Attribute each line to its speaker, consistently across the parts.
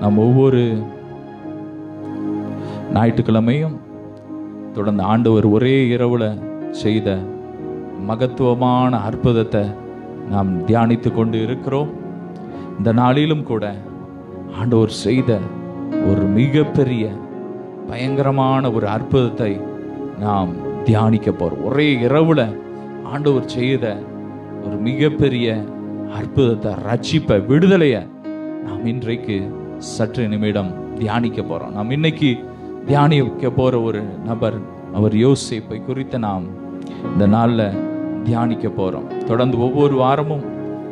Speaker 1: நம்ம ஒவ்வொரு ஞாயிற்றுக்கிழமையும் தொடர்ந்து ஆண்டவர் ஒரே இரவுல செய்த மகத்துவமான அற்புதத்தை நாம் தியானித்து கொண்டு இருக்கிறோம். இந்த நாளிலும் கூட ஆண்டவர் செய்த ஒரு மிகப்பெரிய பயங்கரமான ஒரு அற்புதத்தை நாம் தியானிக்க போறோம். ஒரே இரவுல ஆண்டவர் செய்த ஒரு மிகப்பெரிய அற்புதத்தை, ரட்சிப்பை, விடுதலையை நாம் இன்றைக்கு சற்று நிமிடம் தியானிக்க போறோம். நாம் இன்னைக்கு தியானிக்க போற ஒரு நபர், அவர் யோசேப்பை குறித்து நாம் இந்த நாளில் தியானிக்க போறோம். தொடர்ந்து ஒவ்வொரு வாரமும்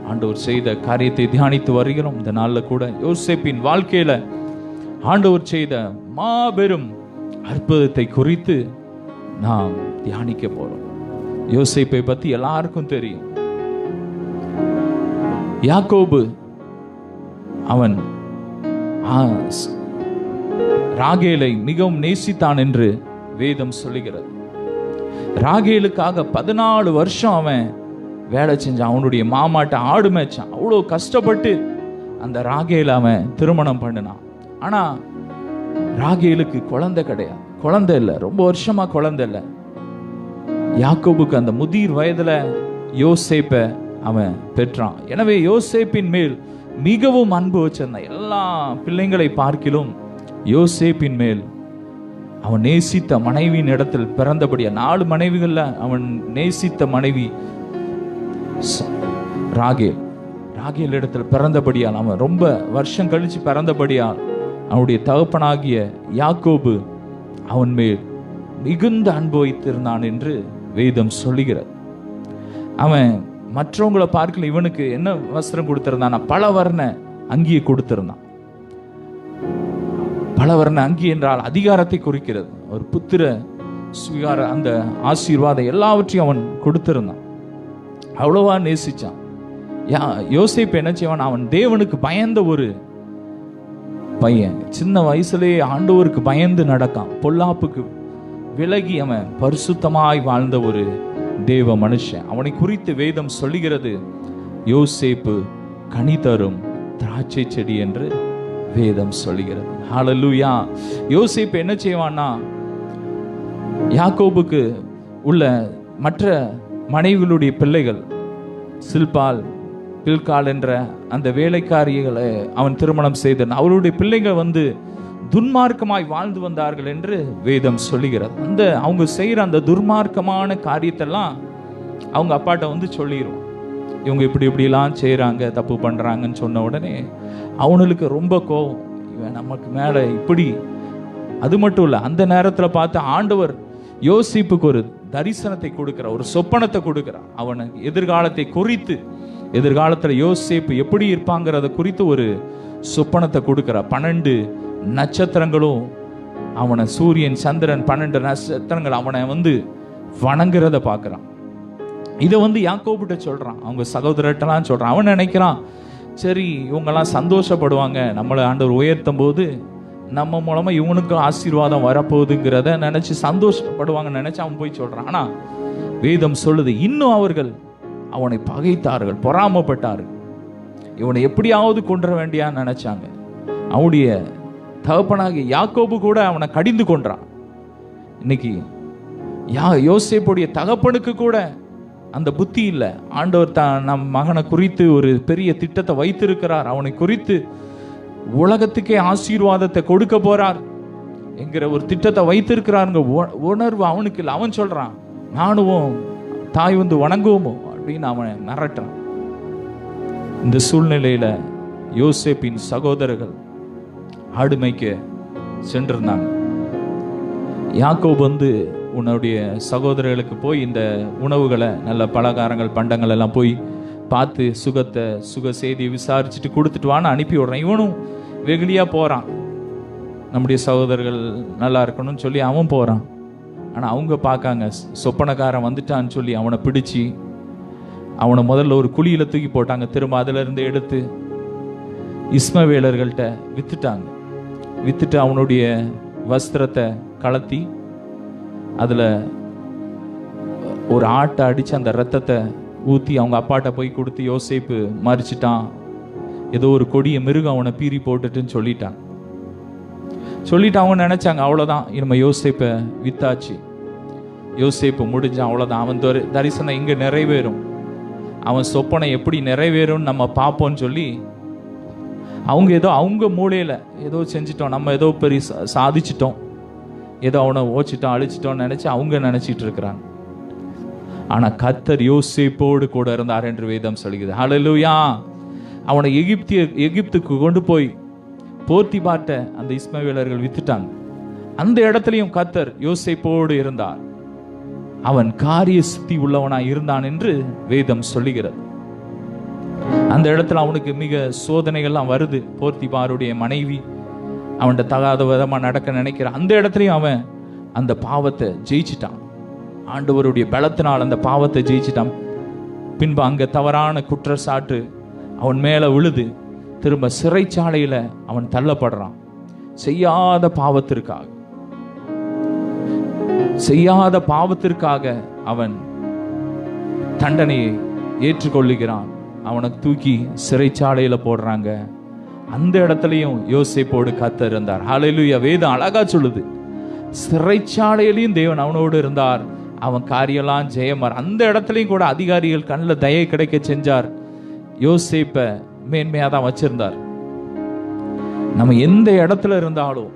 Speaker 1: ஆண்டவர் செய்த காரியத்தை தியானித்து வருகிறோம். இந்த நாளில் கூட யோசேப்பின் வாழ்க்கையில ஆண்டவர் செய்த மாபெரும் அற்புதத்தை குறித்து நாம் தியானிக்க போறோம். யோசேப்பை பத்தி எல்லாருக்கும் தெரியும். யாக்கோபு அவன் ராகேலை மிகவும் நேசித்தான் என்று வேதம் சொல்லுகிறது. ராகேலுக்காக 14 வருஷம் அவன் வேலை செஞ்சான். அவனுடைய மாமாட்ட ஆடு மேய்ச்சான். அவ்வளோ கஷ்டப்பட்டு அந்த ராகேல அவன் திருமணம் பண்ணினான். ஆனா ராகேலுக்கு குழந்தை கிடையாது, குழந்தை இல்லை, ரொம்ப வருஷமா குழந்தை இல்லை. யாக்கோபுக்கு அந்த முதிர் வயதுல யோசேப்பை அவன் பெற்றான். எனவே யோசேப்பின் மேல் மிகவும் அன்பு வச்சிருந்தான். எல்லா பிள்ளைங்களை பார்க்கிலும் யோசேப்பின் மேல் அவன் நேசித்த மனைவியின் இடத்தில் பிறந்தபடியா 4 மனைவிகள்ல அவன் நேசித்த மனைவி ராகேல் இடத்தில் பிறந்தபடியால், அவன் ரொம்ப வருஷம் கழிச்சு பிறந்தபடியால் அவனுடைய தகப்பனாகிய யாக்கோபு அவன் மேல் மிகுந்த அன்பு வைத்திருந்தான் என்று வேதம் சொல்லுகிறது. அவன் மற்றவங்களை பார்க்கல, இவனுக்கு என்ன வஸ்திரம் கொடுத்திருந்தான்? பல வர்ண அங்கியை கொடுத்திருந்தான். பல வர்ண அங்கி என்றால் அதிகாரத்தை குறிக்கிறது. ஒரு புத்திர சுவிகார அந்த ஆசீர்வாதம் எல்லாவற்றையும் அவன் கொடுத்திருந்தான். அவ்வளவா நேசிச்சான். யோசேப்பு என்ன செய்வான்? அவன் தேவனுக்கு பயந்த ஒரு பையன். சின்ன வயசுலேயே ஆண்டவருக்கு பயந்து நடக்கான். பொல்லாப்புக்கு விலகி அவன் பரிசுத்தமாய் வாழ்ந்த ஒரு தேவ மனுஷன். அவனை குறித்து வேதம் சொல்லுகிறது, யோசேப்பு கனி தரும் திராட்சை செடி என்று வேதம் சொல்லுகிறது. ஹல்லேலூயா. யோசேப்பு என்ன செய்வான்னா, யாக்கோபுக்கு உள்ள மற்ற மனைவிகளுடைய பிள்ளைகள், சில்பால், பில்கால் என்ற அந்த வேலைக்காரிகளை அவன் திருமணம் செய்தான். அவருடைய பிள்ளைகள் துன்மார்க்கமாய் வாழ்ந்து வந்தார்கள் என்று வேதம் சொல்லுகிறது. அவங்க செய்யற அந்த துர்மார்க்கமான காரியத்தெல்லாம் அவங்க அப்பாட்ட சொல்லிடுவோம். இவங்க இப்படிலாம் செய்யறாங்க, தப்பு பண்றாங்கன்னு சொன்ன உடனே அவனுக்கு ரொம்ப கோபம். இவன் நமக்கு மேல இப்படி. அது மட்டும் இல்ல, அந்த நேரத்துல பார்த்து ஆண்டவர் யோசேப்புக்கு ஒரு தரிசனத்தை கொடுக்கிறார், ஒரு சொப்பனத்தை கொடுக்கிறார். அவனுக்கு எதிர்காலத்தை குறித்து, எதிர்காலத்துல யோசேப்பு எப்படி இருப்பாங்கிறத குறித்து ஒரு சொப்பனத்தை கொடுக்கிறார். 12 நட்சத்திரங்களும் அவனை, சூரியன், சந்திரன், 12 நட்சத்திரங்கள் அவனை வணங்குறத பார்க்கிறான். இதை யாக்கோபிட்ட சொல்றான், அவங்க சகோதரட்டெல்லாம் சொல்றான். அவன் நினைக்கிறான், சரி இவங்கெல்லாம் சந்தோஷப்படுவாங்க, நம்மளை ஆண்டவர் உயர்த்தும் போது நம்ம மூலமா இவனுக்கு ஆசீர்வாதம் வரப்போகுதுங்கிறத நினைச்சு சந்தோஷப்படுவாங்கன்னு நினைச்சு அவன் போய் சொல்றான். ஆனா வேதம் சொல்லுது, இன்னும் அவர்கள் அவனை பகைத்தார்கள், பொறாமப்பட்டார்கள். இவனை எப்படியாவது கொன்ற வேண்டியான்னு நினைச்சாங்க. அவனுடைய தகப்பனாகிய யாக்கோபு கூட அவனை கடிந்து கொன்றான். இன்னைக்கு யோசேப்புடைய தகப்பனுக்கு கூட அந்த புத்தி இல்லை. ஆண்டவர் தான் நம் மகனை குறித்து ஒரு பெரிய திட்டத்தை வைத்திருக்கிறார், அவனை குறித்து உலகத்துக்கே ஆசீர்வாதத்தை கொடுக்க போறார் என்கிற ஒரு திட்டத்தை வைத்திருக்கிறாருங்க உணர்வு அவனுக்கு இல்லை. அவன் சொல்றான், நானும் தாய் வணங்குவோமோ அப்படின்னு அவன் மிரட்டுறான். இந்த சூழ்நிலையில யோசேப்பின் சகோதரர்கள் ஆடு மேய்க்க சென்றிருந்தாங்க. யாக்கோபு உன்னுடைய சகோதரர்களுக்கு போய் இந்த உணவுகளை, நல்ல பலகாரங்கள், பண்டங்கள் எல்லாம் போய் பார்த்து சுக செய்தியை விசாரிச்சுட்டு கொடுத்துட்டு வான்னு அனுப்பி விடுறான். இவனும் வெகுளியா போறான். நம்முடைய சகோதரர்கள் நல்லா இருக்கணும்னு சொல்லி அவன் போறான். ஆனா அவங்க பார்க்காங்க, சொப்பனக்காரன் வந்துட்டான்னு சொல்லி அவனை பிடிச்சி அவனை முதல்ல ஒரு குழியில தூக்கி போட்டாங்க. திரும்ப அதுல இருந்து எடுத்து இஸ்மவேலர்கள்ட்ட வித்துட்டு அவனுடைய வஸ்திரத்தை கலத்தி அதுல ஒரு ஆட்டை அடிச்சு அந்த ரத்தத்தை ஊத்தி அவங்க அப்பாட்ட போய் கொடுத்து, யோசேப்பு மறிச்சிட்டான், ஏதோ ஒரு கொடிய மிருகம் அவனை பீறி போட்டுட்டுன்னு சொல்லிட்டு அவங்க நினைச்சாங்க அவ்வளோதான், இனிமே யோசேப்பை வித்தாச்சு, யோசேப்பு முடிஞ்சான், அவ்வளோதான், அவன் தரிசனம் இங்கே நிறைவேறும், அவன் சொப்பனை எப்படி நிறைவேறும்னு நம்ம பார்ப்போம்னு சொல்லி அவங்க ஏதோ அவங்க மூளையில் ஏதோ செஞ்சிட்டோம், நம்ம ஏதோ பெரிய சாதிச்சிட்டோம், ஏதோ அவனை ஓச்சிட்டோம் அழிச்சிட்டோம்னு நினச்சி அவங்க நினச்சிட்டு இருக்கிறாங்க. ஆனால் கர்த்தர் யோசேப்போடு கூட இருந்தார் என்று வேதம் சொல்கிறது. ஹல்லேலூயா. அவனை எகிப்துக்கு கொண்டு போய் போர்த்திபாட்ட அந்த இஸ்மவேலர்கள் வித்துட்டாங்க. அந்த இடத்துலையும் கர்த்தர் யோசேப்போடு இருந்தார். அவன் காரிய சித்தி உள்ளவனாய் இருந்தான் என்று வேதம் சொல்லுகிறது. அந்த இடத்துல அவனுக்கு மிக சோதனைகள்லாம் வருது. போர்த்திபாருடைய மனைவி அவன்கிட்ட தகாத விதமா நடக்க நினைக்கிறான். அந்த இடத்துலையும் அவன் அந்த பாவத்தை ஜெயிச்சிட்டான். ஆண்டவருடைய பலத்தினால் அந்த பாவத்தை ஜெயிச்சிட்டான். பின்பு அங்க தவறான குற்றச்சாட்டு அவன் மேல விழுது. திரும்ப சிறைச்சாலையில அவன் தள்ளப்படுறான். செய்யாத பாவத்திற்காக அவன் தண்டனையை ஏற்றுக்கொள்ளுகிறான். அவனை தூக்கி சிறைச்சாலையில போடுறாங்க. அந்த இடத்துலையும் யோசேப்போடு கர்த்தர் இருந்தார். ஹல்லேலூயா. வேதம் அழகா சொல்லுது, சிறைச்சாலையிலையும் தேவன் அவனோடு இருந்தார். அவன் காரியெல்லாம் ஜெயமார். அந்த இடத்துலையும் கூட அதிகாரிகள் கண்ணில் தயை கிடைக்க செஞ்சார். யோசேப்பை மேன்மையா தான் வச்சிருந்தார். நம்ம எந்த இடத்துல இருந்தாலும்,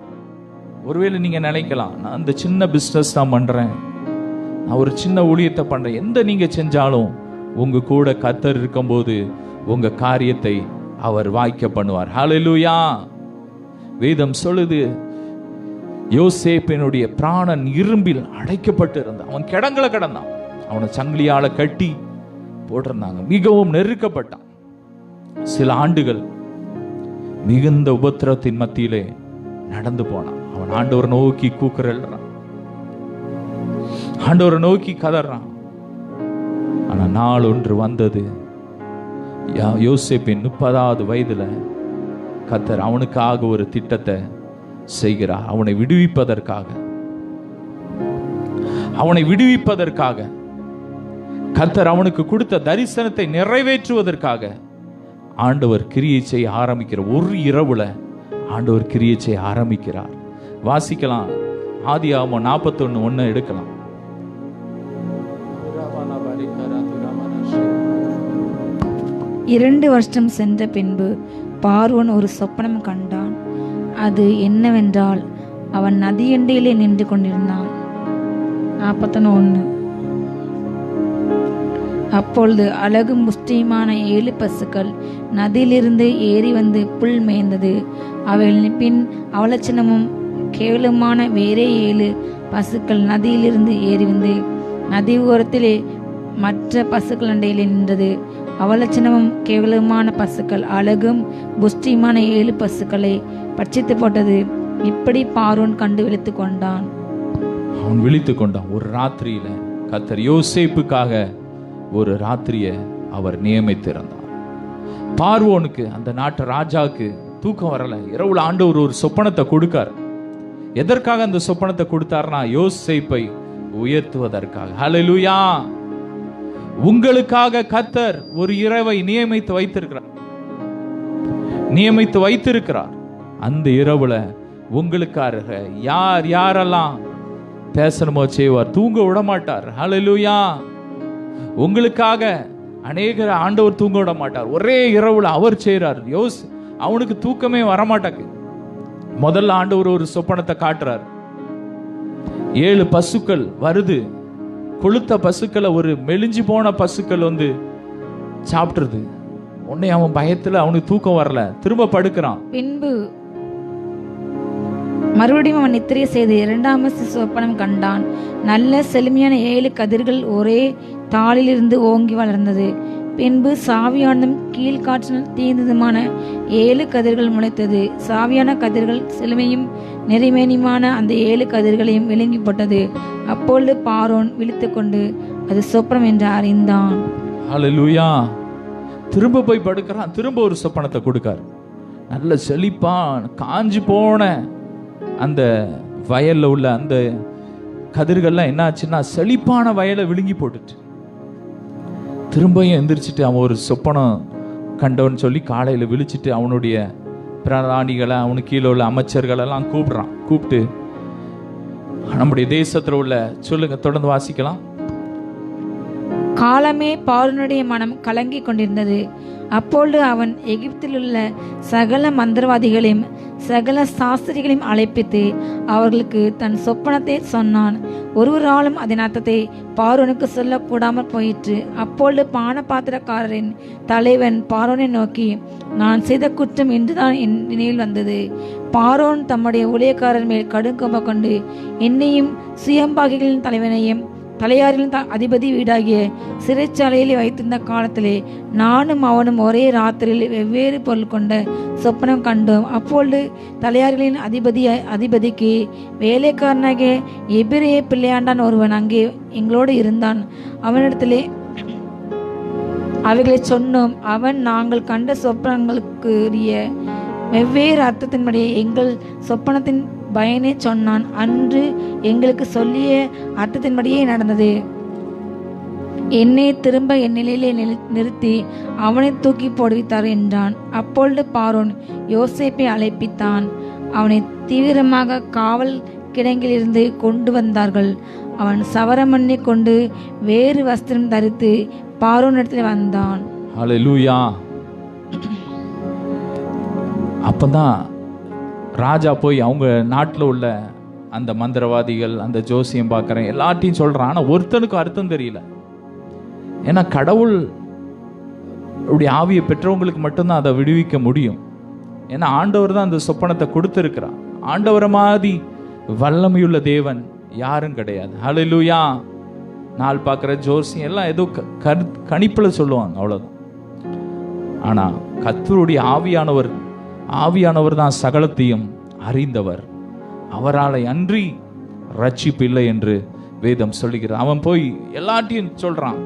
Speaker 1: ஒருவேளை நீங்க நினைக்கலாம், நான் இந்த சின்ன பிசினஸ் தான் பண்றேன், நான் ஒரு சின்ன ஊழியத்தை பண்றேன், எந்த நீங்க செஞ்சாலும் உங்க கூட கர்த்தர் இருக்கும்போது உங்க காரியத்தை அவர் வாய்க்க பண்ணுவார். ஹல்லேலூயா. வேதம் சொல்லுது, யோசேப்பினுடைய பிராணன் இரும்பில் அடைக்கப்பட்டு இருந்தான். அவன் கிடங்களை கிடந்தான். அவனை சங்கிலியால கட்டி போட்டிருந்தாங்க. மிகவும் நெருக்கப்பட்டான். சில ஆண்டுகள் மிகுந்த உபத்திரத்தின் மத்தியிலே நடந்து போனான். அவன் ஆண்டவரை நோக்கி கூக்குறான், ஆண்டவரை நோக்கி கதறான். ஆனா நாள் ஒன்று வந்தது. யோசேப்பின் 30வது வயதுல கர்த்தர் அவனுக்காக ஒரு திட்டத்தை செய்கிறார். அவனை விடுவிப்பதற்காக கர்த்தர் அவனுக்கு கொடுத்த தரிசனத்தை நிறைவேற்றுவதற்காக ஆண்டவர் கிரியை செய்ய ஆரம்பிக்கிற ஒரு இரவுல ஆண்டவர் கிரியை செய்ய ஆரம்பிக்கிறார். வாசிக்கலாம். ஆதியாகமம் 41:1 எடுக்கலாம்.
Speaker 2: 2 வருஷம் சென்ற பின்பு பார்வோன் ஒரு சொப்பனம் கண்டான். அது என்னவென்றால், அவன் நதியண்டையிலே நின்று கொண்டிருந்தான். 41. அப்பொழுது அழகும் புஷ்டியுமான 7 பசுக்கள் நதியிலிருந்து ஏறி வந்து புல் மேய்ந்தது. அவைகளின் பின் அவலட்சணமும் கேவலமான வேறே 7 பசுக்கள் நதியிலிருந்து ஏறி வந்து நதி ஓரத்திலே மற்ற பசுக்கள் அண்டையிலே நின்றது. அவலட்சணமும் கேவலமான பசுக்கள் அழகும் புஷ்டியுமான 7 பசுக்களை பட்சித்து போட்டது. இப்படி பார்வோன் கண்டு விழித்துக் கொண்டான்.
Speaker 1: அவன் விழித்துக் கொண்டான். ஒரு ராத்திரியில கர்த்தர் யோசேப்புக்காக ஒரு ராத்திரிய அவர் நியமித்திருந்தார். பார்வோனுக்கு, அந்த நாட்டு ராஜாவுக்கு தூக்கம் வரல. இரவுல ஆண்டவர் ஒரு சொப்பனத்தை கொடுக்கார். எதற்காக அந்த சொப்பனத்தை கொடுத்தார்னா, யோசேப்பை உயர்த்துவதற்காக. ஹல்லேலூயா. உங்களுக்காக கர்த்தர் ஒரு இரவை நியமித்து வைத்திருக்கிறார். அந்த இரவுல உங்களுக்காக யாரெல்லாம் பேசணுமோ செய்வார். தூங்க விட மாட்டார். ஹல்லேலூயா. உங்களுக்காக அநேக ஆண்டவர் தூங்க விட மாட்டார். ஒரே இரவுல அவர் செய்றார். அவனுக்கு தூக்கமே வரமாட்டாக்கு. முதல்ல ஆண்டவர் ஒரு சொப்பனத்தை காட்டுறார். 7 பசுக்கள் வருது. கொளுத்த பசுக்களை ஒரு மெலிஞ்சு போன பசுக்கள் வந்து சாப்பிட்டுருது. உடனே அவன் பயத்துல அவனுக்கு தூக்கம் வரல, திரும்ப படுக்கிறான்.
Speaker 2: பின்பு மறுபடியும் அவன் நித்திரை செய்து 2ஆம் சொப்பனம் கண்டான். நல்ல செழுமையான 7 கதிர்கள் ஒரே தாளிலிருந்து ஓங்கி வளர்ந்தது. பின்பு சாவியானதும் கீழ்காற்றினால் தீர்ந்ததுமான 7 கதிர்கள் முளைத்தது. சாவியான கதிர்கள் செழுமையும் நெறிமேனியுமான அந்த 7 கதிர்களையும் விழுங்கி போட்டது. அப்பொழுது பார்வோன் விழித்துக் கொண்டு அது சொப்பனம் என்று அறிந்தான்.
Speaker 1: ஹல்லேலூயா. திரும்ப போய் படுக்கிறான். திரும்ப ஒரு சொப்பனத்தை கொடுக்கார். நல்ல செழிப்பான் காஞ்சி போன அந்த வயல்ல உள்ள அந்த கதிர்கள்லாம் என்ன ஆச்சுன்னா, செழிப்பான வயலை விழுங்கி போட்டுட்டு திரும்பியும் எந்திரிச்சிட்டு அவன் ஒரு சொப்பனம் கண்டவன் சொல்லி காலையில் விழிச்சிட்டு அவனுடைய பிரதானிகளை, அவனுக்கு கீழே உள்ள அமைச்சர்களெல்லாம் கூப்பிட்டு நம்முடைய தேசத்தில் உள்ள, சொல்லுங்க, தொடர்ந்து வாசிக்கலாம்.
Speaker 2: காலமே பார்வோனுடைய மனம் கலங்கி கொண்டிருந்தது. அப்பொழுது அவன் எகிப்தில் உள்ள சகல மந்திரவாதிகளையும் சகல சாஸ்திரிகளையும் அழைப்பித்து அவர்களுக்கு தன் சொப்பனத்தை சொன்னான். ஒருவராலும் அதன் அர்த்தத்தை பார்வோனுக்கு சொல்லக்கூடாமல் போயிற்று. அப்பொழுது பானபாத்திரக்காரரின் தலைவன் பார்வோனை நோக்கி, நான் செய்த குற்றம் இன்றுதான் என் நினைவில் வந்தது. பார்வோன் தம்முடைய ஊழியக்காரர் மேல் கடுங்கொம்ப கொண்டு என்னையும் சுயம்பாகிகளின் தலைவனையும் தலையாரின் அதிபதி வீடாகிய சிறைச்சாலையில் வைத்திருந்த காலத்திலே நானும் அவனும் ஒரே ராத்திரியில் வெவ்வேறு பொருள் கொண்ட சொப்பனம் கண்டோம். அப்பொழுது தலையாரிகளின் அதிபதிக்கு வேலைக்காரனாகிய எபிரேய பிள்ளையாண்டான் ஒருவன் அங்கே எங்களோடு இருந்தான். அவனிடத்திலே அவைகளை சொன்னோம். அவன் நாங்கள் கண்ட சொப்பனங்களுக்குரிய வெவ்வேறு அர்த்தத்தின்படி எங்கள் சொப்பனத்தின் பயனே சொன்னான். அன்று எங்களுக்கு சொல்லிய அர்த்தத்தின்படியே நடந்தது. என்னை திரும்ப என் நிலையிலே நிறுத்தி அவனை தூக்கி போடுவித்தார் என்றான். அப்பொழுது பார்வோன் யோசேப்பை அழைப்பித்தான். அவனை தீவிரமாக காவல் கிடங்கிலிருந்து கொண்டு வந்தார்கள். அவன் சவரமண்ணை கொண்டு வேறு வஸ்திரம் தரித்து பார்வோனிடத்தில் வந்தான்.
Speaker 1: ஹல்லேலூயா. அப்பதான் ராஜா போய் அவங்க நாட்டில் உள்ள அந்த மந்திரவாதிகள், அந்த ஜோசியம் பார்க்குறேன் எல்லாத்தையும் சொல்கிறான். ஆனால் ஒருத்தனுக்கு அர்த்தம் தெரியல. ஏன்னா கடவுள் ஆவியை பெற்றவங்களுக்கு மட்டும்தான் அதை விடுவிக்க முடியும். ஏன்னா ஆண்டவர் தான் அந்த சொப்பனத்தை கொடுத்துருக்கிறார். ஆண்டவரை மாதிரி வல்லமையுள்ள தேவன் யாரும் கிடையாது. ஹல்லேலூயா. நாள் பார்க்குற ஜோசியம் எல்லாம் ஏதோ கணிப்பில் சொல்லுவாங்க, அவ்வளோதான். ஆனால் கர்த்தருடைய ஆவியானவர் தான் சகலத்தையும் அறிந்தவர். அவரால் அன்றி ரட்சிப்பு இல்லை என்று வேதம் சொல்லுகிறார். அவன் போய் எல்லாத்தையும் சொல்றான்.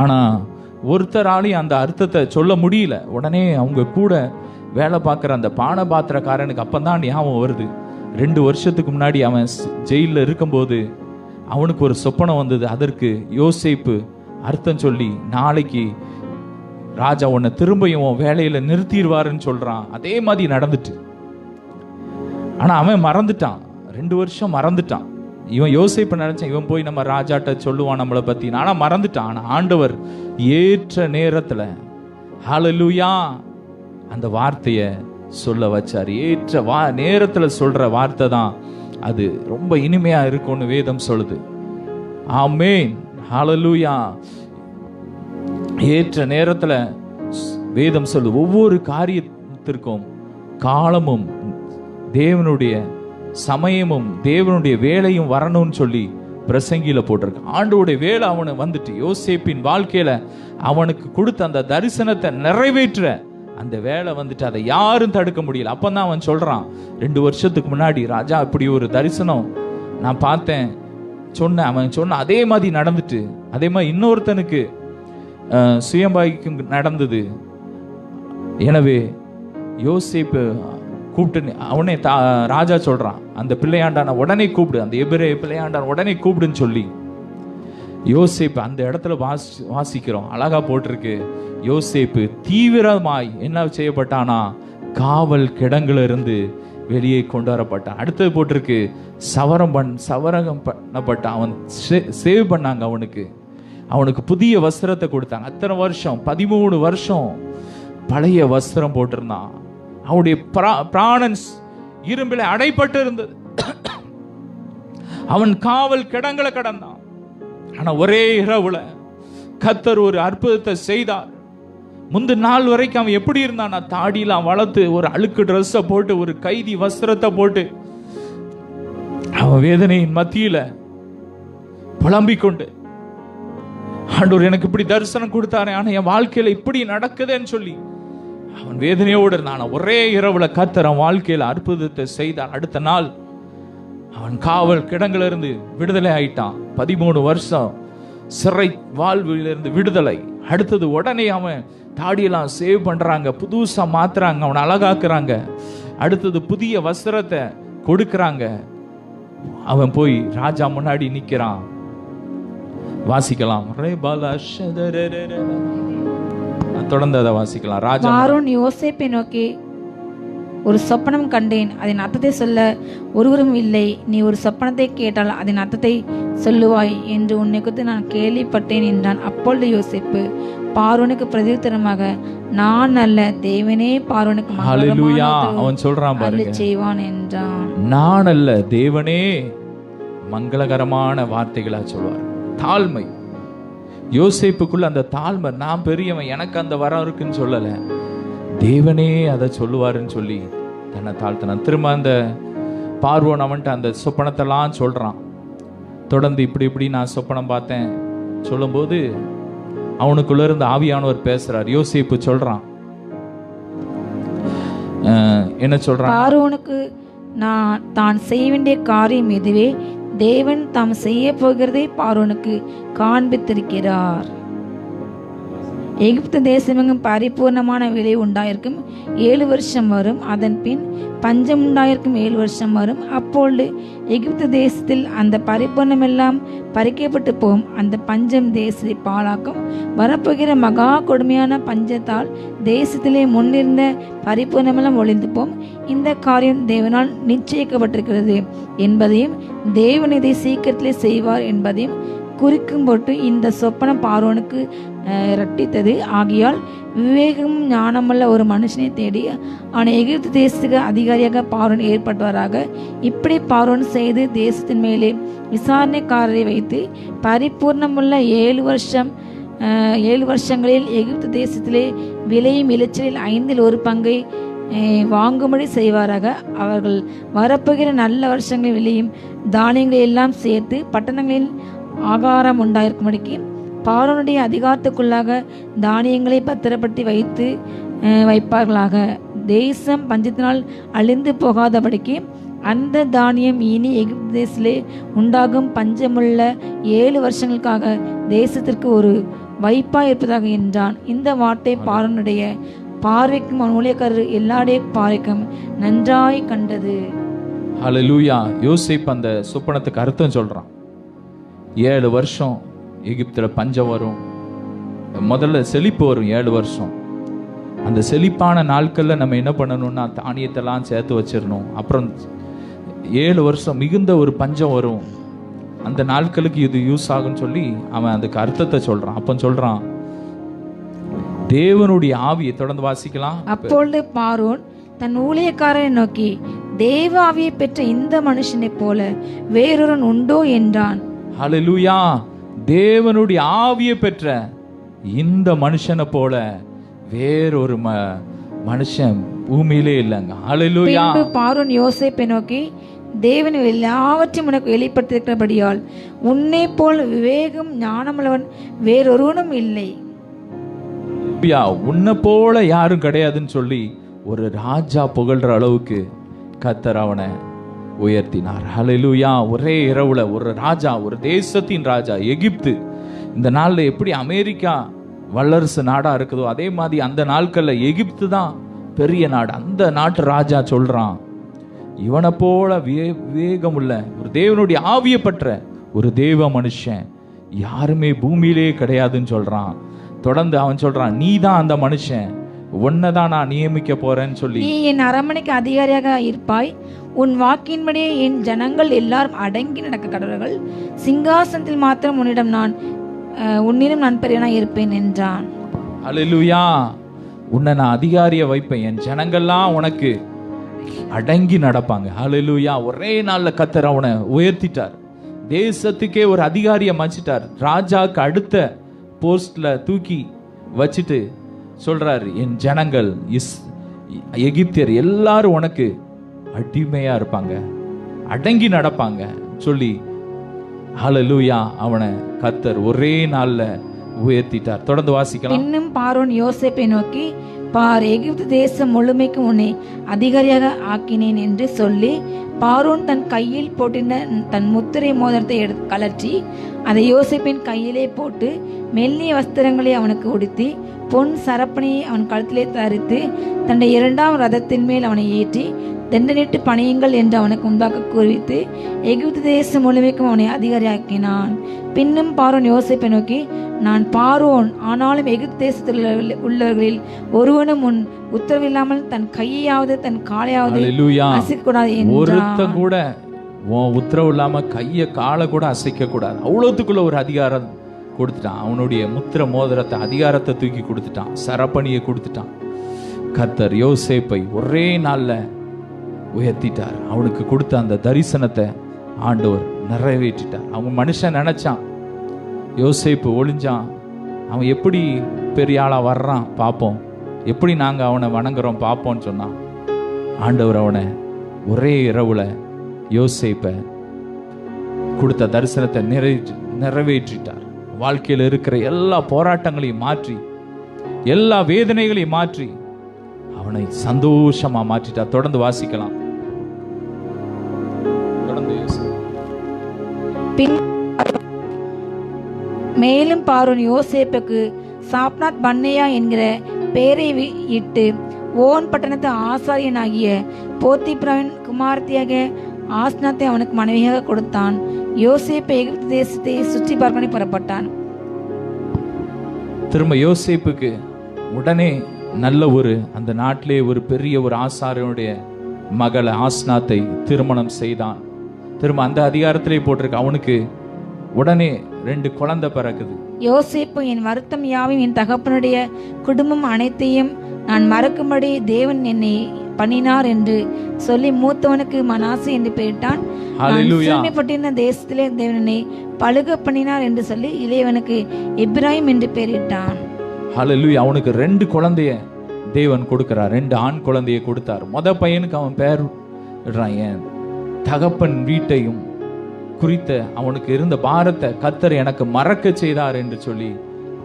Speaker 1: ஆனா ஒருத்தராலையும் அந்த அர்த்தத்தை சொல்ல முடியல. உடனே அவங்க கூட வேலை பார்க்குற அந்த பானபாத்திரக்காரனுக்கு அப்பந்தான் ஞாபகம் வருது. 2 வருஷத்துக்கு முன்னாடி அவன் ஜெயிலில் இருக்கும்போது அவனுக்கு ஒரு சொப்பனம் வந்தது. அதற்கு யோசேப்பு அர்த்தம் சொல்லி, நாளைக்கு ராஜா உன்னை திரும்பியும் வேலையில நிறுத்திடுவாருன்னு சொல்றான். அதே மாதிரி நடந்துட்டு. ஆனா அவன் மறந்துட்டான். 2 வருஷம் மறந்துட்டான். இவன் யோசிப்ப நினைச்சான், இவன் போய் நம்ம ராஜாட்ட சொல்லுவான் நம்மளை பத்தி. ஆனா மறந்துட்டான். ஆனா ஆண்டவர் ஏற்ற நேரத்துல ஹல்லேலூயா அந்த வார்த்தைய சொல்ல வச்சார். ஏற்ற நேரத்துல சொல்ற வார்த்தை தான் அது ரொம்ப இனிமையா இருக்கும்னு வேதம் சொல்லுது. ஆமென். ஹல்லேலூயா. ஏற்ற நேரத்துல வேதம் சொல்லு, ஒவ்வொரு காரியத்திற்கும் காலமும் தேவனுடைய சமயமும் தேவனுடைய வேலையும் வரணும்னு சொல்லி பிரசங்கில போட்டிருக்கு. ஆண்டோடைய வேலை அவனு வந்துட்டு யோசேப்பின் வாழ்க்கையில அவனுக்கு கொடுத்த அந்த தரிசனத்தை நிறைவேற்ற அந்த வேலை வந்துட்டு அதை யாரும் தடுக்க முடியல. அப்பதான் அவன் சொல்றான், 2 வருஷத்துக்கு முன்னாடி ராஜா இப்படி ஒரு தரிசனம் நான் பார்த்தேன் சொன்னேன். அவன் சொன்ன அதே மாதிரி நடந்துட்டு, அதே மாதிரி இன்னொருத்தனுக்கு சுயம்பாய்க்கும் நடந்தது. எனவே யோசேப்பு கூப்பிட்டு அவனே ராஜா சொல்றான், அந்த பிள்ளையாண்டான உடனே கூப்பிடு, அந்த எபிரேய பிள்ளையாண்டான உடனே கூப்பிடுன்னு சொல்லி யோசேப்பு அந்த இடத்துல வாசிக்கிறோம். அழகா போட்டிருக்கு. யோசேப்பு தீவிரமாய் என்ன செய்யப்பட்டானா, காவல் கிடங்குல இருந்து வெளியே கொண்டு வரப்பட்டான். அடுத்தது போட்டிருக்கு, சவரம் பண்ணப்பட்டான். அவன் சேவ் பண்ணாங்க. அவனுக்கு புதிய வஸ்திரத்தை கொடுத்தாங்க. அத்தனை வருஷம் 13 வருஷம் பழைய வஸ்திரம் போட்டிருந்தான். அவனுடைய பிராணன் இரும்பில அடைப்பட்டு இருந்தது. அவன் காவல் கிடங்களை கடந்தான். ஆனா ஒரே இரவுல கர்த்தர் ஒரு அற்புதத்தை செய்தார். முந்து நாள் வரைக்கும் அவன் எப்படி இருந்தான், தாடியெல்லாம் வளர்த்து ஒரு அழுக்கு ட்ரெஸ்ஸை போட்டு ஒரு கைதி வஸ்திரத்தை போட்டு அவன் வேதனையின் மத்தியில புலம்பிக் கொண்டு, ஆண்டவர் எனக்கு இப்படி தரிசனம் கொடுத்தாரே, ஆனா என் வாழ்க்கையில இப்படி நடக்குதுன்னு சொல்லி அவன் வேதனையோடு இருந்தான். ஒரே இரவுல கர்த்தர் அவன் வாழ்க்கையில அற்புதத்தை செய்தார். அடுத்த நாள் அவன் காவல் கிடங்குல இருந்து விடுதலை ஆயிட்டான். 13 வருஷம் சிறை வாழ்விலிருந்து விடுதலை. அடுத்தது உடனே அவன் தாடியெல்லாம் சேவ் பண்றாங்க, புதுசா மாத்துறாங்க, அவனை அழகாக்குறாங்க. அடுத்தது புதிய வஸ்திரத்தை கொடுக்கறாங்க. அவன் போய் ராஜா முன்னாடி நிக்கிறான். வாசிக்கலாம். தொடர்ந்து அதை வாசிக்கலாம். ராஜா
Speaker 2: பார்வோன் யோசேப்பை நோக்கி, ஒரு சொப்பனம் கண்டேன், அதன் அர்த்தத்தை சொல்ல ஒருவரும் இல்லை. நீ ஒரு சொப்பனத்தை கேட்டால் அதன் அர்த்தத்தை சொல்லுவாய் என்று உன்னை குறித்து நான் கேள்விப்பட்டேன் என்றான். அப்பொழுது யோசேப்பு பார்வோனுக்கு பிரதியுத்தரமாக, நான் அல்ல, தேவனே பார்வோனுக்கு
Speaker 1: அவன் சொல்றான் பாருங்க,
Speaker 2: செய்வான் என்றான்.
Speaker 1: நான் அல்ல, தேவனே மங்களகரமான வார்த்தைகளா சொல்வார். தாழ்மை யோசேப்புக்குள்ள, அந்த தாழ்மை. நான் பெரியவன், எனக்கு அந்த வரம் இருக்குன்னு சொல்லல, தேவனே அதை சொல்லுவாருன்னு சொல்லி தன்னை தாழ்த்தினான். திரும்ப அந்த பார்வோன் அவன்ட்டு அந்த சொப்பனத்தெல்லாம் சொல்றான். தொடர்ந்து இப்படி நான் சொப்பனம் பார்த்தேன் சொல்லும்போது அவனுக்குள்ள இருந்து ஆவியானவர் பேசுறார். யோசேப்பு சொல்றான், என்ன சொல்றான்?
Speaker 2: பார்வோனுக்கு நான் தான் செய்ய வேண்டிய காரியம் இதுவே, தேவன் தாம் செய்ய போகிறதை பார்வோனுக்கு காண்பித்திருக்கிறார். எகிப்து தேசமெங்கும் பரிபூர்ணமான விலை உண்டாயிருக்கும் 7 வருஷம் வரும். அதன் பின் பஞ்சம் உண்டாயிருக்கும் 7 வருஷம் வரும். அப்பொழுது எகிப்து தேசத்தில் அந்த பரிபூர்ணமெல்லாம் பறிக்கப்பட்டு போகும். அந்த பஞ்சம் தேசத்தை பாழாக்கும். வரப்போகிற மகா கொடுமையான பஞ்சத்தால் தேசத்திலே முன்னிருந்த பரிபூர்ணமெல்லாம் ஒளிந்து போம். இந்த காரியம் தேவனால் நிச்சயிக்கப்பட்டிருக்கிறது என்பதையும் தேவன் இதை சீக்கிரத்திலே செய்வார் என்பதையும் குறிக்கும் பொருட்டு இந்த சொப்பனம் பார்வோனுக்கு இரட்டித்தது. ஆகையால் விவேகம் ஞானமுள்ள ஒரு மனுஷனை தேடி அவனை எகிப்து தேசத்துக்கு அதிகாரியாக பார்வோன் ஏற்படுவாராக. இப்படி பார்வோன் செய்து தேசத்தின் மேலே விசாரணைக்காரரை வைத்து பரிபூர்ணமுள்ள 7 வருஷங்களில் எகிப்து தேசத்திலே விளையும் விளைச்சலில் 1/5 பங்கை வாங்கும்படி செய்வாராக. அவர்கள் வரப்போகிற நல்ல வருஷங்களில் விளையும் தானியங்களை எல்லாம் சேர்த்து பட்டணங்களில் ஆகாரம் உண்டாயிருக்கும்படிக்கு பார்வோனுடைய அதிகாரத்துக்குள்ளாக தானியங்களை பத்திரப்படுத்தி வைப்பார்களாக. தேசம் பஞ்சத்தினால் அழிந்து போகாதபடிக்கு அந்த தானியம் இனி எகிப்து தேசத்திலே உண்டாகும் பஞ்சமுள்ள 7 வருஷங்களுக்காக தேசத்திற்கு ஒரு வைப்பாய் இருப்பதாக என்றான். இந்த வார்த்தை பார்வோனுடைய பார்வைக்கும் அவன் ஊழியக்காரர் எல்லாருடைய பார்வைக்கும் நன்றாய் கண்டது.
Speaker 1: ஹல்லேலூயா. யோசேப்பு அந்த சொப்பனத்துக்கு அர்த்தம் சொல்றான். 7 வருஷம் எகிப்துல பஞ்சம் வரும், முதல்ல செழிப்பு வரும் 7 வருஷம். அந்த செழிப்பான நாட்கள்ல நம்ம என்ன பண்ணணும்னா தானியத்தெல்லாம் சேர்த்து வச்சிடணும். அப்புறம் 7 வருஷம் மிகுந்த ஒரு பஞ்சம் வரும், அந்த நாட்களுக்கு இது யூஸ் ஆகும்னு சொல்லி அவன் அதுக்கு அர்த்தத்தை சொல்றான். அப்ப சொல்றான், தேவனுடைய ஆவியை தொடர்ந்து வாசிக்கலாம்.
Speaker 2: அப்பொழுது பார்வோன் தன் ஊழியக்காரரை நோக்கி, தேவ ஆவியை பெற்ற இந்த மனுஷனை போல வேறொருவன் உண்டோ என்றான்.
Speaker 1: ஹல்லேலூயா. தேவனுடைய ஆவியை பெற்ற இந்த மனுஷனை போல வேறொரு மனுஷன் பூமியிலே இல்லைங்க. ஹல்லேலூயா.
Speaker 2: பார்வோன் யோசேப்பை நோக்கி, தேவன் எல்லாவற்றையும் உனக்கு வெளிப்படுத்தியிருக்கிறபடியால் உன்னை போல் விவேகம் ஞானமுள்ளவன் வேறொருவனும் இல்லை.
Speaker 1: உன்னை போல யாரும் கிடையாதுன்னு சொல்லி ஒரு ராஜா புகழ்ற அளவுக்கு கர்த்தர் அவனை உயர்த்தினார். ஹல்லேலூயா. ஒரே இரவுல ஒரு ராஜா, ஒரு தேசத்தின் ராஜா எகிப்து. இந்த நாள்ல எப்படி அமெரிக்கா வல்லரசு நாடா இருக்குதோ அதே மாதிரி அந்த நாட்கள்ல எகிப்து தான் பெரிய நாடு. அந்த நாட்டு ராஜா சொல்றான், இவனை போல விவேகம் உள்ள ஒரு தேவனுடைய ஆவியை பற்ற ஒரு தேவ மனுஷன் யாருமே பூமியிலே கிடையாதுன்னு சொல்றான். தொடர்ந்து அவன் சொல்றான், நீ தான் அந்த மனுஷன், உன்னைதான் நான் நியமிக்க போறேன்னு சொல்லி,
Speaker 2: நீ என் அரண்மனைக்கு அதிகாரியாக இருப்பாய். உன் வாக்கின்படியே என் ஜனங்கள் எல்லாரும் அடங்கி நடக்க கடவர்கள். சிங்காசனத்தில் மாத்திரம் உன்னிடம் நான் பெரியவனாய் இருப்பேன் என்றான்.
Speaker 1: ஹல்லேலூயா. உன்னை நான் அதிகாரியை வைப்பேன், என் ஜனங்கள்லாம் உனக்கு அடங்கி நடப்பாங்க. ஹல்லேலூயா. ஒரே நாள்ல கர்த்தர் அவனை உயர்த்திட்டார், தேசத்துக்கே ஒரு அதிகாரியை மச்சிட்டார். ராஜாக்கு அடுத்த போஸ்ட்ல தூக்கி வச்சுட்டு சொல்றாரு, என் ஜனங்கள் எகிப்தியர் எல்லாரும் உனக்கு அடிமையா இருப்பாங்க, அடங்கி நடப்பாங்க சொல்லி ஹல்லேலூயா அவனை கர்த்தர் ஒரே நாள்ல உயர்த்திட்டார். தொடர்ந்து வாசிக்கலாம்.
Speaker 2: இன்னும் பார்வோன் யோசேப்பை நோக்கி, பார், எகிப்து தேசம் முழுமைக்கும் உன்னை அதிகாரியாக ஆக்கினேன் என்று சொல்லி பார்வோன் தன் கையில் போட்டிருந்த தன் முத்திரை மோதிரத்தை கலற்றி அதை யோசேப்பின் கையிலே போட்டு மெல்லிய வஸ்திரங்களை அவனுக்கு உடுத்தி பொன் சரப்பணியை அவன் கழுத்திலே தரித்து தன்னுடைய 2ஆம் ரதத்தின் மேல் அவனை ஏற்றி தண்டனிட்டு பணியுங்கள் என்று அவனுக்கு முன்பாக கூறிவித்து எகிப்து தேசம் முழுமைக்கும் அவனை அதிகாரியாக்கினான். பின்னும் பார்வோன் யோசேப்பை நோக்கி, நான் பார்வோன், ஆனாலும் எகிப்து தேசத்தில் உள்ளவர்களில் ஒருவனும் உன் உத்தரவில்லாமல் தன் கையாவது தன் காலையாவது அசைக்கக்கூடாது
Speaker 1: ஒருத்தன் கூட உன் உத்தரவு இல்லாம கைய காலை கூட அசைக்க கூடாது. அவ்வளவுக்குள்ள ஒரு அதிகாரம் கொடுத்துட்டான். அவனுடைய முத்திர மோதிரத்தை, அதிகாரத்தை தூக்கி கொடுத்துட்டான், சரப்பணியை கொடுத்துட்டான். கர்த்தர் யோசேப்பை ஒரே நாள்ல உயர்த்திட்டார். அவனுக்கு கொடுத்த அந்த தரிசனத்தை ஆண்டவர் நிறைவேற்றிட்டார். அவன் மனுஷன் நினைச்சான், யோசேப்பு ஒளிஞ்சான், அவன் எப்படி பெரிய ஆளா வர்றான் பார்ப்போம், எப்படி நாங்க அவனை வணங்குறோம் பார்ப்போம்னு சொன்னான். ஆண்டவர் அவனை ஒரே இரவுல யோசேப்பை கொடுத்த தரிசனத்தை நிறைவேற்றிட்டார். வாழ்க்கையில் இருக்கிற எல்லா போராட்டங்களையும் மாற்றி, எல்லா வேதனைகளையும் மாற்றி அவனை சந்தோஷமா மாற்றிட்டார். தொடர்ந்து வாசிக்கலாம்.
Speaker 2: மேலும் பார்வோன் யோசேப்புக்கு சாப்நாத் பன்னேயா என்கிற பெயரை இட்டு ஓன் பட்டணத்து ஆசாரியனாகிய போத்திப்ராவின் குமாரத்தியாக ஆஸ்நாத்தை அவனுக்கு மனைவியாக கொடுத்தான். யோசேப்பு எகிப்து தேசத்தை சுற்றி பார்க்க புறப்பட்டான்.
Speaker 1: திரும்ப யோசேப்புக்கு உடனே நல்ல ஒரு அந்த நாட்டிலே ஒரு பெரிய ஒரு ஆசாரியனுடைய மகளை ஆஸ்நாத்தை திருமணம் செய்தான். திரும்ப அந்த அதிகாரத்திலே போட்டிருக்கு. அவனுக்கு உடனே 2 குழந்தை பிறக்குது.
Speaker 2: யோசேப்பு, என் வருத்தம் யாவையும் என் தகப்பனுடைய குடும்பம் அனைத்தையும் நான் மறக்கும்படி தேவன் என்னை பண்ணினார் என்று சொல்லி மூத்தவனுக்கு மனாசே என்று பெயரிட்டான். சிறுமைப்பட்டிருந்த தேசத்திலே தேவனை பழுக பண்ணினார் என்று சொல்லி இளையவனுக்கு எப்ராயிம் என்று பெயரிட்டான்.
Speaker 1: ஹல்லேலூயா. அவனுக்கு 2 குழந்தைய தேவன் கொடுக்கிறார். 2 ஆண் குழந்தைய கொடுத்தார். முத பையனுக்கு அவன் பேர் இடுறான். தகப்பன் வீட்டையும் குறித்த அவனுக்கு இருந்த பாரத்தை கர்த்தர் எனக்கு மறக்க செய்தார் என்று சொல்லி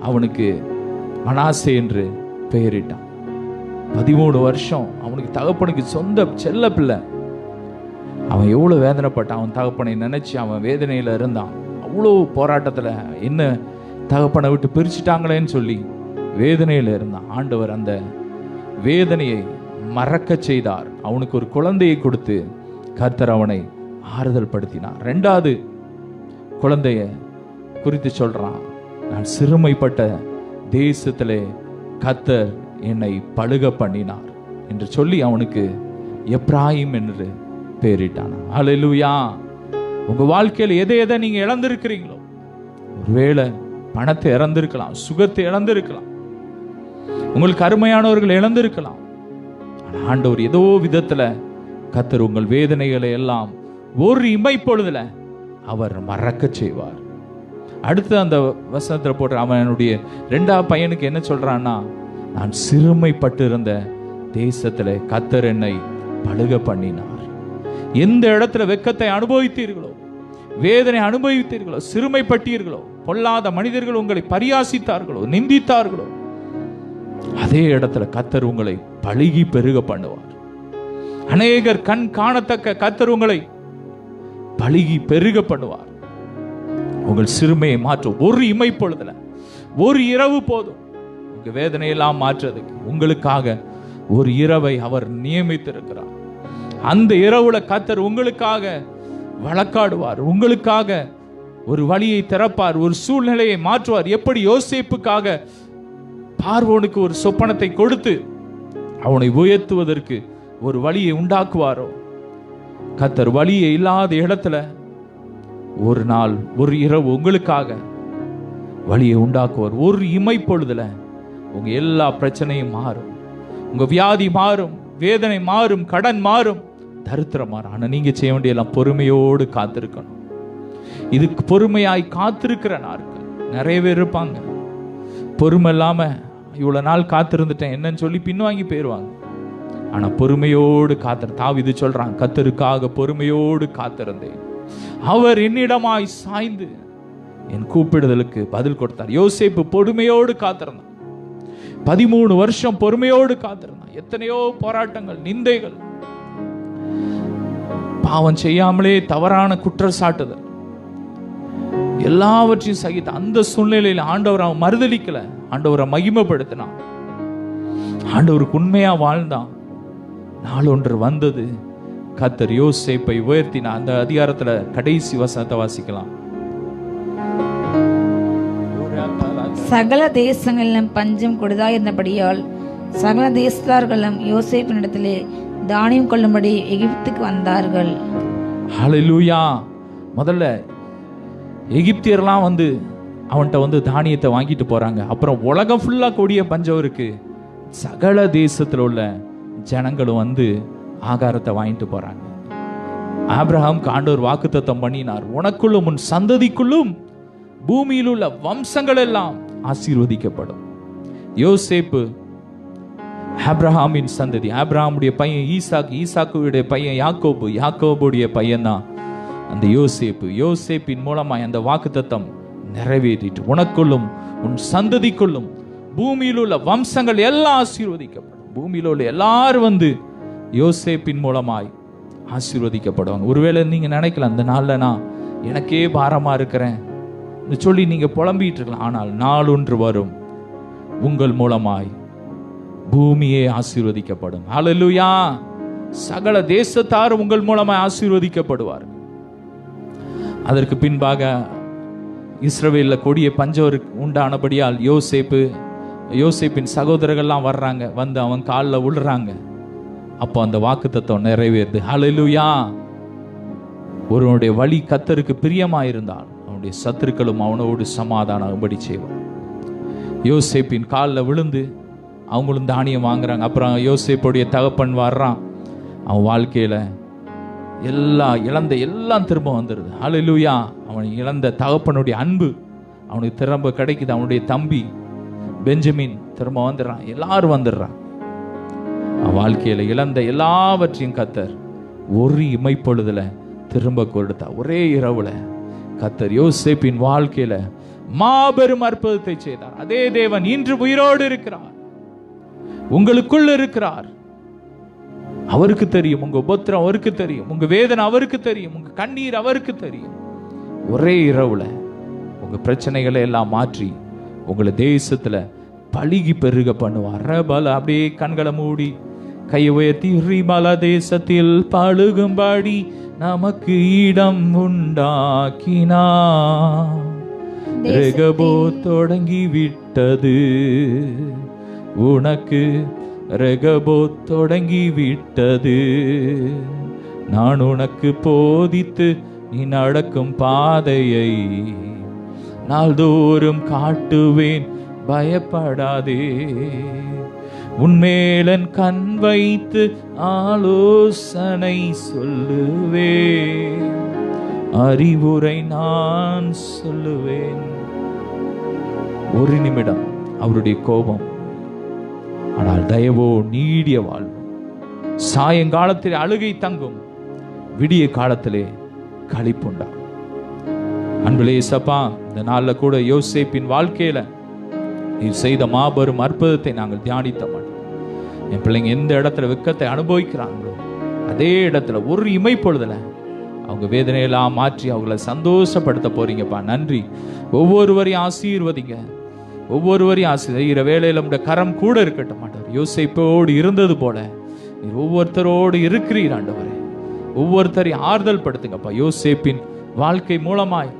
Speaker 1: அவனுக்கு மனாசே என்று பெயரிட்டான். 13 வருஷம் அவனுக்கு தகப்பனுக்கு சொந்த செல்ல பிள்ளை. அவன் எவ்வளவு வேதனைப்பட்டான். அவன் தகப்பனை நினைச்சு அவன் வேதனையில இருந்தான். அவ்வளோ போராட்டத்துல என்ன தகப்பனை விட்டு பிரிச்சுட்டாங்களேன்னு சொல்லி வேதனையில இருந்தான். ஆண்டவர் அந்த வேதனையை மறக்க செய்தார். அவனுக்கு ஒரு குழந்தையை கொடுத்து கர்த்தர் அவனை ஆறுதல் படுத்தினார். 2வது குழந்தைய குறித்து சொல்றான், நான் சிறுமைப்பட்ட தேசத்திலே கர்த்தர் என்னை பழுக பண்ணினார் என்று சொல்லி அவனுக்கு எப்ராயிம் என்று பெயரிட்டான். ஹல்லேலூயா. உங்க வாழ்க்கையில் எதை எதை நீங்க இழந்திருக்கிறீங்களோ, ஒருவேளை பணத்தை இழந்திருக்கலாம், சுகத்தை இழந்திருக்கலாம், உங்களுக்கு அருமையானவர்கள் இழந்திருக்கலாம். ஆனா ஆண்டவர் ஏதோ விதத்துல கர்த்தர் உங்கள் வேதனைகளை எல்லாம் ஒரு இமைப்பொழுதுல அவர் மறக்க செய்வார். அடுத்து அந்த வசனத்துல போட்டு அவனுடைய 2வது பையனுக்கு என்ன சொல்றான்னா, நான் சிறுமைப்பட்டு இருந்த தேசத்துல கர்த்தர் என்னை பழுக பண்ணினார். எந்த இடத்துல வெட்கத்தை அனுபவித்தீர்களோ, வேதனை அனுபவித்தீர்களோ, சிறுமைப்பட்டீர்களோ, பொல்லாத மனிதர்கள் உங்களை பரியாசித்தார்களோ, நிந்தித்தார்களோ, அதே இடத்துல கர்த்தர் உங்களை பழுகி பெருக பண்ணுவார். அநேகர் கண் காணத்தக்க கர்த்தர் உங்களை பழுகி பெருக பண்ணுவார். உங்கள் சிறுமையை மாற்றும் ஒரு இமைப்பொழுதுல, ஒரு இரவு போதும் உங்க வேதனையெல்லாம் மாற்றுறதுக்கு. உங்களுக்காக ஒரு இரவை அவர் நியமித்திருக்கிறார். அந்த இரவுல கர்த்தர் உங்களுக்காக வழக்காடுவார், உங்களுக்காக ஒரு வழியை திறப்பார், ஒரு சூழ்நிலையை மாற்றுவார். எப்படி யோசேப்புக்காக பார்வோனுக்கு ஒரு சொப்பனத்தை கொடுத்து அவனை உயர்த்துவதற்கு ஒரு வழியை உண்டாக்குவாரோ, கர்த்தர் வழியை இல்லாத இடத்துல ஒரு நாள் ஒரு இரவு உங்களுக்காக வழியை உண்டாக்குவார். ஒரு இமைப்பொழுதுல உங்க எல்லா பிரச்சனையும் மாறும், உங்க வியாதி மாறும், வேதனை மாறும், கடன் மாறும், தரித்திரம் மாறும். ஆனா நீங்க செய்ய வேண்டிய எல்லாம் பொறுமையோடு காத்திருக்கணும். இதுக்கு பொறுமையாய் காத்திருக்கிற நாட்கள் நிறைய பேர் இருப்பாங்க. பொறுமை இல்லாம இவ்வளவு நாள் காத்திருந்துட்டேன் என்னன்னு சொல்லி பின்வாங்கி போயிருவாங்க. ஆனா பொறுமையோடு தாவீது சொல்றான், கர்த்தருக்காக பொறுமையோடு காத்திருந்தேன், அவர் என்னிடமாய் சாய்ந்து என் கூப்பிடுதலுக்கு பதில் கொடுத்தார். யோசேப்பு பொறுமையோடு காத்திருந்தான். 13 வருஷம் பொறுமையோடு காத்திருந்தான். எத்தனையோ போராட்டங்கள், நிந்தைகள், பாவம் செய்யாமலே தவறான குற்றச்சாட்டுதல், எல்லாவற்றையும் சகித்த அந்த சூழ்நிலையில் ஆண்டவர் அவன் மறுதலிக்கல, ஆண்டவரை மகிமைப்படுத்தினான், ஆண்டவருக்கு உண்மையா வாழ்ந்தான். நாளொன்று வந்தது, கர்த்தர் யோசேப்பை உயர்த்தினார். அந்த அதிகாரத்துல கடைசி வசனத்தை வாசிக்கலாம்.
Speaker 2: சகல தேசங்களிலும் பஞ்சம் கொடுதாயிருந்தபடியால் சகல தேசத்தார்களும் யோசேப்பினிடத்திலே தானியம் கொள்ளும்படி எகிப்துக்கு வந்தார்கள்.
Speaker 1: ஹல்லேலூயா. முதல்ல எகிப்தியர்லாம் வந்து அவன்கிட்ட வந்து தானியத்தை வாங்கிட்டு போறாங்க. அப்புறம் உலகம் ஃபுல்லா கொடிய பஞ்சம் இருக்கு, சகல தேசத்துல உள்ள ஜனங்களும் வந்து ஆகாரத்தை வாங்கிட்டு போறாங்க. ஆபிரகாமுக்கு ஆண்டவர் வாக்குத்தத்தம் பண்ணினார், உனக்குள்ளும் உன் சந்ததிக்குள்ளும் பூமியில் உள்ள வம்சங்கள் எல்லாம் ஆசீர்வதிக்கப்படும். யோசேப்பு ஆபிரகாமின் சந்ததி, ஆபிரகாமுடைய பையன் ஈசாக்கு, ஈசாக்குடைய பையன் யாக்கோபு, யாக்கோபுடைய பையன் தான் அந்த யோசேப்பு. யோசேப்பின் மூலமாய் அந்த வாக்குத்தத்தம் நிறைவேறிட்டு, உனக்குள்ளும் உன் சந்ததிக்குள்ளும் பூமியில் உள்ள வம்சங்கள் எல்லாம் ஆசீர்வதிக்கப்படும். பூமியில் உள்ள எல்லாரும் வந்து யோசேப்பின் மூலமாய் ஆசீர்வதிக்கப்படுவாங்க. ஒருவேளை நீங்க நினைக்கலாம், அந்த நாள்ல நான் எனக்கே பாரமா இருக்கிறேன் சொல்லி நீங்க புலம்பிட்டு இருக்கலாம். ஆனால் நாள் ஒன்று வரும், உங்கள் மூலமாய் பூமியே ஆசீர்வதிக்கப்படும். ஹல்லேலூயா. சகல தேசத்தார் உங்கள் மூலமாய் ஆசீர்வதிக்கப்படுவார். அதற்கு பின்பாக இஸ்ரவேல்ல கொடிய பஞ்சம் உண்டானபடியால் யோசேப்பின் சகோதரர்கள்லாம் வர்றாங்க, வந்து அவன் காலில் விழுறாங்க. அப்போ அந்த வாக்குத்தத்தம் நிறைவேறுது. ஹல்லேலூயா. ஒருவனுடைய வழி கர்த்தருக்கு பிரியமாயிருந்தால் அவனுடைய சத்துருக்களும் அவனோடு சமாதானம்படி செய்வான். யோசேப்பின் காலில் விழுந்து அவங்களும் தானியம் வாங்குறாங்க. அப்புறம் யோசேப்புடைய தகப்பன் வர்றான், அவன் வாழ்க்கையில எல்லாம் திரும்ப வந்துடுது. ஹல்லேலூயா. அவன் இழந்த தகப்பனுடைய அன்பு அவனுக்கு திரும்ப கிடைக்குது. அவனுடைய தம்பி பெஞ்சமின் திரும்ப வந்துடுறான், எல்லாரும் வந்துடுறான். அவன் வாழ்க்கையில இழந்த எல்லாவற்றையும் கர்த்தர் ஒரு இமைப்பொழுதுல திரும்ப கொடுத்தா. ஒரே இரவுல கர்த்தர் யோசேப்பின் வாழ்க்கையில மாபெரும் அற்புதத்தை செய்தார். அதே தேவன் இன்று உயிரோடு இருக்கிறார், உங்களுக்குள் இருக்கிறார். அவருக்கு தெரியும் உங்க உபத்திரம், அவருக்கு தெரியும் உங்க வேதனை, அவருக்கு தெரியும் உங்க கண்ணீர், அவருக்கு தெரியும். ஒரே இரவுல உங்க பிரச்சனைகளை எல்லாம் மாற்றி உங்களை தேசத்துல பழுகி பெருக பண்ணுவார். ரபல அப்படியே கண்களை மூடி கையை உயர்த்தி, ரிபல தேசத்தில் பழுகும்படி நமக்கு இடம் உண்டாக்கினா, ரெகபோ தொடங்கி விட்டது உனக்கு, ரெகபோ தொடங்கி விட்டது. நான் உனக்கு போதித்து நீ நடக்கும் பாதையை நாள்தோறும் காட்டுவேன், பயப்படாதே. உன்மேலன் கண் வைத்து ஆலோசனை சொல்லுவேன், அறிவுரை நான் சொல்லுவேன். ஒரு நிமிடம் அவருடைய கோபம், ஆனால் தயவோ நீடிய வாழ்வு. சாயங்காலத்திலே அழுகை தங்கும், விடிய காலத்திலே களிப்புண்டா. அன்புலே சப்பா, இந்த நாள்ல கூட யோசேப்பின் வாழ்க்கையில நீ செய்த மாபெரும் அற்புதத்தை நாங்கள் தியானித்த மாட்டோம். என் பிள்ளைங்க எந்த இடத்துல வெக்கத்தை அனுபவிக்கிறாங்களோ அதே இடத்துல ஒரு இமைப்பொழுதுல அவங்க வேதனையெல்லாம் மாற்றி அவங்கள சந்தோஷப்படுத்த போறீங்கப்பா. நன்றி. ஒவ்வொருவரையும் ஆசீர்வதிங்க, ஒவ்வொருவரையும் ஆசீர்வதிக்கிற வேளையில நம்முடைய கரம் கூட இருக்கட்டும் ஆண்டவர். யோசேப்போடு இருந்தது போல நீர் ஒவ்வொருத்தரோடு இருக்கிறீர் ஆண்டவரே. ஒவ்வொருத்தரையும் ஆறுதல் படுத்துங்கப்பா. யோசேப்பின் வாழ்க்கை மூலமாய்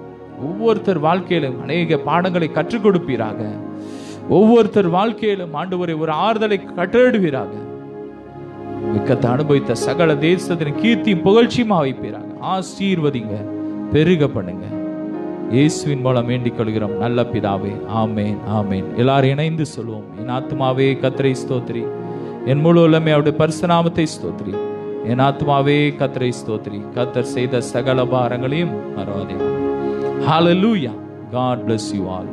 Speaker 1: ஒவ்வொருத்தர் வாழ்க்கையிலும் அநேக பாடங்களை கற்றுக் கொடுப்பீராக. ஒவ்வொருத்தர் வாழ்க்கையிலும் ஆண்டவரே ஒரு ஆறுதலை கட்டளிடுவீராக. மிக்கத்தை அனுபவித்த சகல தேசத்தின் கீர்த்தியும் புகழ்ச்சியுமா வைப்பீராக. ஆசீர்வதிங்க, பெருக பண்ணுங்க. இயேசுவின் மூலம் வேண்டிக் கொள்கிறோம் நல்ல பிதாவே, ஆமேன் ஆமேன். எல்லாரும் இணைந்து சொல்லுவோம். என் ஆத்மாவே கர்த்தரை ஸ்தோத்திரி, என் முழு உள்ளமே அவருடைய பரிசுநாமத்தை ஸ்தோத்திரி. என் ஆத்மாவே கர்த்தரை ஸ்தோத்திரி, கர்த்தர் செய்த சகல பாரங்களையும் மறவாதே. Hallelujah. God bless you all.